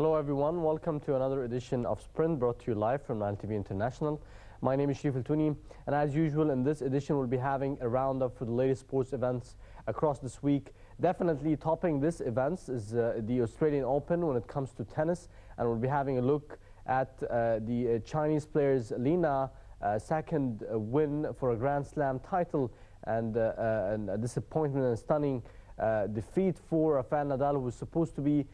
Hello everyone, welcome to another edition of Sprint brought to you live from Nile TV International. My name is Sharif Al-Touni, and as usual in this edition we'll be having a roundup for the latest sports events across this week. Definitely topping this event is the Australian Open when it comes to tennis, and we'll be having a look at the Chinese player's Li Na second win for a Grand Slam title, and a disappointment and stunning defeat for Rafael Nadal, who was supposed to be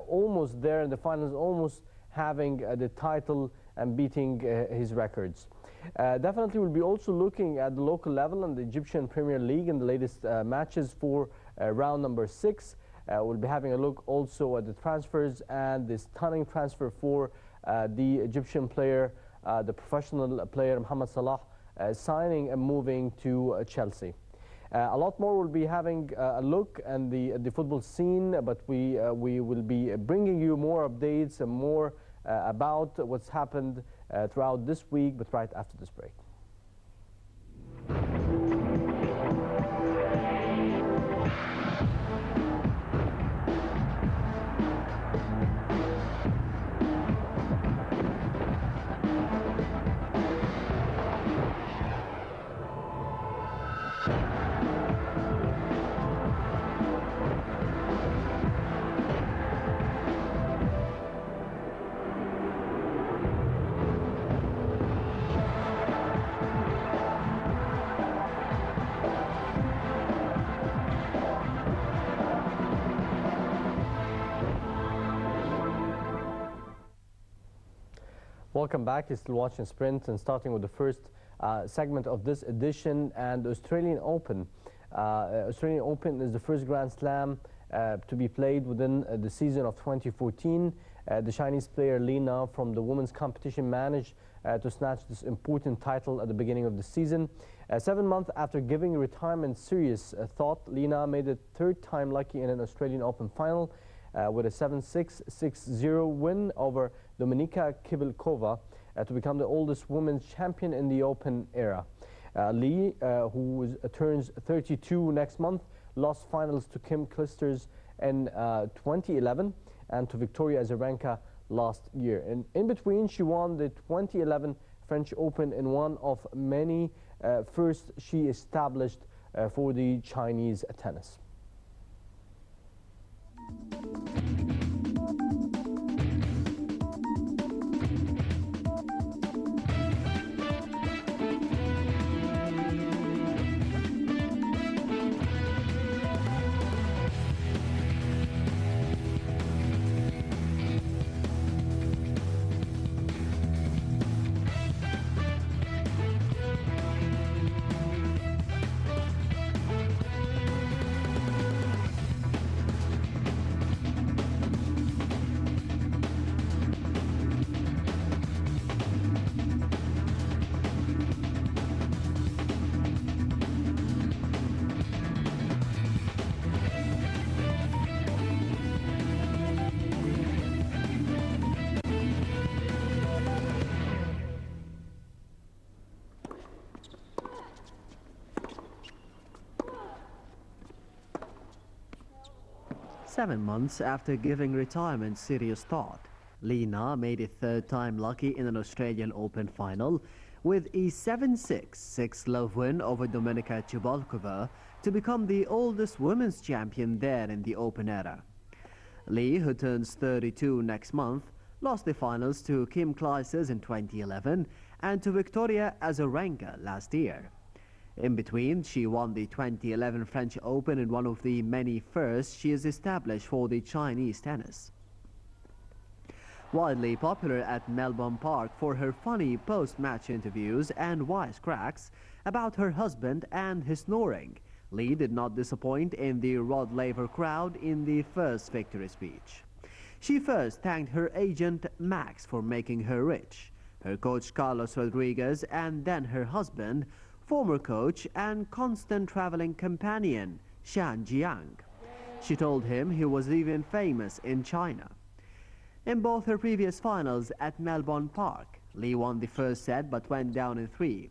almost there in the finals, almost having the title and beating his records. Definitely we'll be also looking at the local level and the Egyptian Premier League and the latest matches for round number 6. We'll be having a look also at the transfers and the stunning transfer for the Egyptian player, the professional player Mohamed Salah, signing and moving to Chelsea. A lot more will be having a look at the football scene, but we will be bringing you more updates and more about what's happened throughout this week, but right after this break. Welcome back. You're still watching Sprint, and starting with the first segment of this edition, and the Australian Open. Australian Open is the first Grand Slam to be played within the season of 2014. The Chinese player Li Na from the women's competition managed to snatch this important title at the beginning of the season. 7 months after giving retirement serious thought, Li Na made it third time lucky in an Australian Open final with a 7-6, 6-0 win over Dominika Kivilkova to become the oldest women's champion in the Open era. Li, who turns 32 next month, lost finals to Kim Clijsters in 2011 and to Victoria Azarenka last year. And in between, she won the 2011 French Open in one of many firsts she established for the Chinese tennis. Seven months after giving retirement serious thought, Li Na made it third time lucky in an Australian Open final with a 7-6, 6-love win over Dominika Kivilkova to become the oldest women's champion there in the Open era. Li, who turns 32 next month, lost the finals to Kim Clijsters in 2011 and to Victoria Azarenka last year. In between, she won the 2011 French Open in one of the many firsts she has established for the Chinese tennis. Widely popular at Melbourne Park for her funny post-match interviews and wisecracks about her husband and his snoring, Li did not disappoint in the Rod Laver crowd in the first victory speech. She first thanked her agent Max for making her rich, her coach Carlos Rodriguez, and then her husband, former coach and constant traveling companion Shan Jiang. She told him he was even famous in China. In both her previous finals at Melbourne Park, Li won the first set but went down in 3.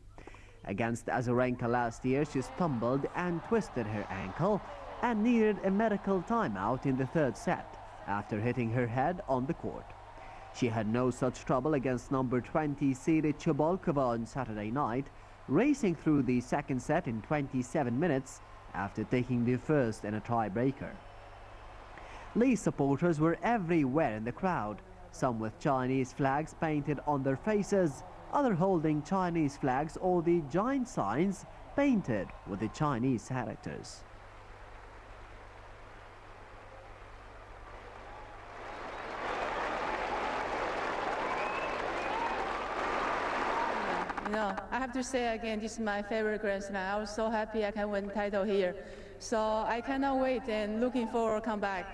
Against Azarenka last year, she stumbled and twisted her ankle and needed a medical timeout in the third set after hitting her head on the court. She had no such trouble against number 20 seeded Chobolkova on Saturday night, racing through the second set in 27 minutes after taking the first in a tiebreaker. Lee's supporters were everywhere in the crowd, some with Chinese flags painted on their faces, others holding Chinese flags or the giant signs painted with the Chinese characters. You know, I have to say again, this is my favorite Grand Slam. I was so happy I can win the title here. So I cannot wait and looking forward to come back.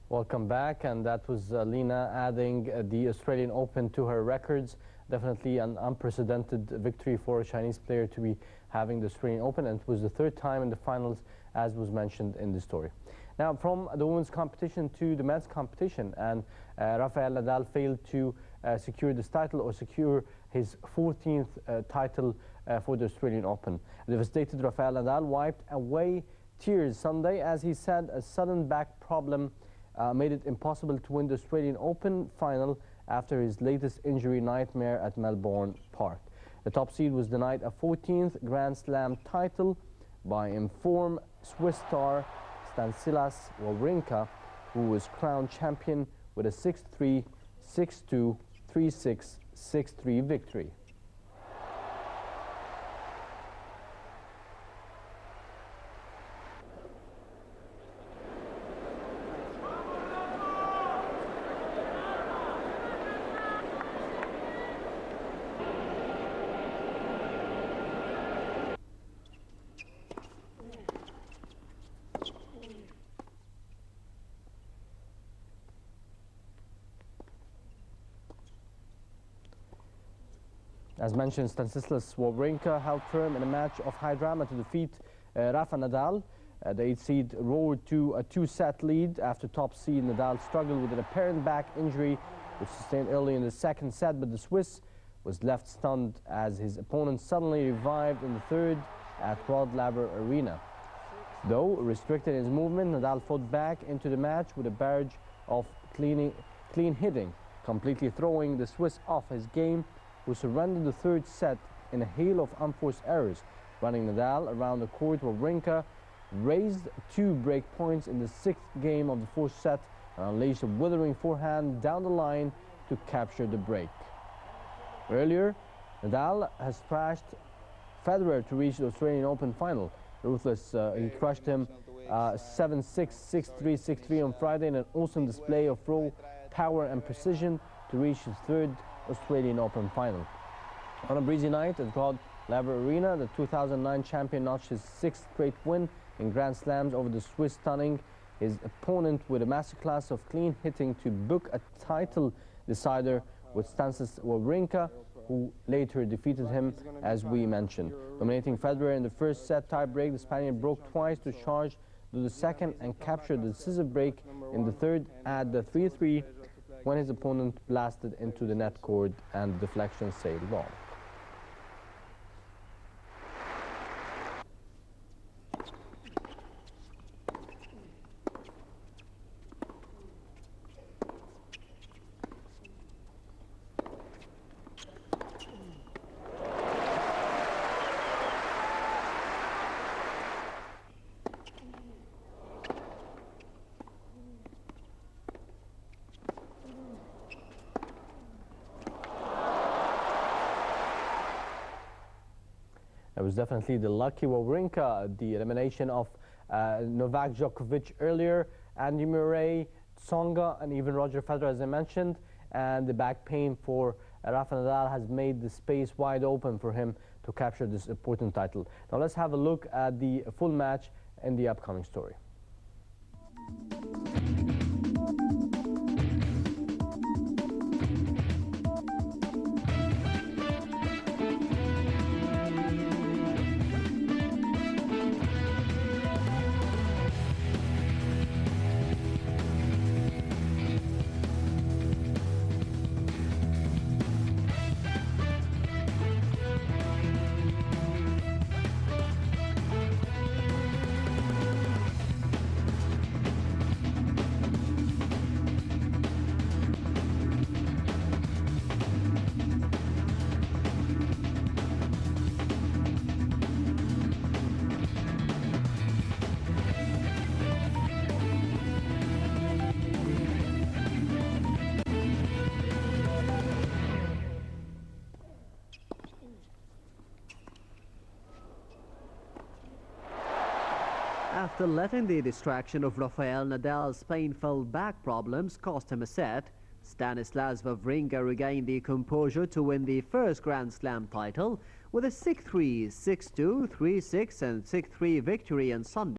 Welcome back, and that was Lena adding the Australian Open to her records. Definitely an unprecedented victory for a Chinese player to be having the Australian Open, and it was the third time in the finals, as was mentioned in the story. Now, from the women's competition to the men's competition, and Rafael Nadal failed to secure this title or secure his 14th title for the Australian Open. Devastated Rafael Nadal wiped away tears Sunday as he said a sudden back problem made it impossible to win the Australian Open final after his latest injury nightmare at Melbourne Park. The top seed was denied a 14th Grand Slam title by informed Swiss star Stanislas Wawrinka, who was crowned champion with a 6-3, 6-2, 3-6, 6-3 victory. As mentioned, Stanislas Wawrinka held firm in a match of high drama to defeat Rafa Nadal. The 8th seed roared to a 2-set lead after top seed Nadal struggled with an apparent back injury which sustained early in the second set, but the Swiss was left stunned as his opponent suddenly revived in the third at Rod Laver Arena. Though restricted in his movement, Nadal fought back into the match with a barrage of clean hitting, completely throwing the Swiss off his game, who surrendered the third set in a hail of unforced errors. Running Nadal around the court, Wawrinka raised 2 break points in the 6th game of the 4th set and unleashed a withering forehand down the line to capture the break. Earlier, Nadal has thrashed Federer to reach the Australian Open final. Ruthless, he crushed him 7-6, 6-3, 6-3 on Friday in an awesome display of raw power and precision to reach his 3rd Australian Open final. On a breezy night at Rod Laver Arena, the 2009 champion notched his 6th straight win in Grand Slams over the Swiss, stunning his opponent with a masterclass of clean hitting to book a title decider with Stanislas Wawrinka, who later defeated him, as we mentioned. Dominating Federer in the first set tiebreak, the Spaniard broke twice to charge to the second and captured the decisive break in the third at the 3-3 when his opponent blasted into the net cord and the deflection sailed long. It was definitely the lucky Wawrinka, the elimination of Novak Djokovic earlier, Andy Murray, Tsonga, and even Roger Federer, as I mentioned. And the back pain for Rafa Nadal has made the space wide open for him to capture this important title. Now let's have a look at the full match in the upcoming story. After letting the distraction of Rafael Nadal's painful back problems cost him a set, Stanislas Wawrinka regained the composure to win the first Grand Slam title with a 6-3, 6-2, 3-6 and 6-3 victory on Sunday.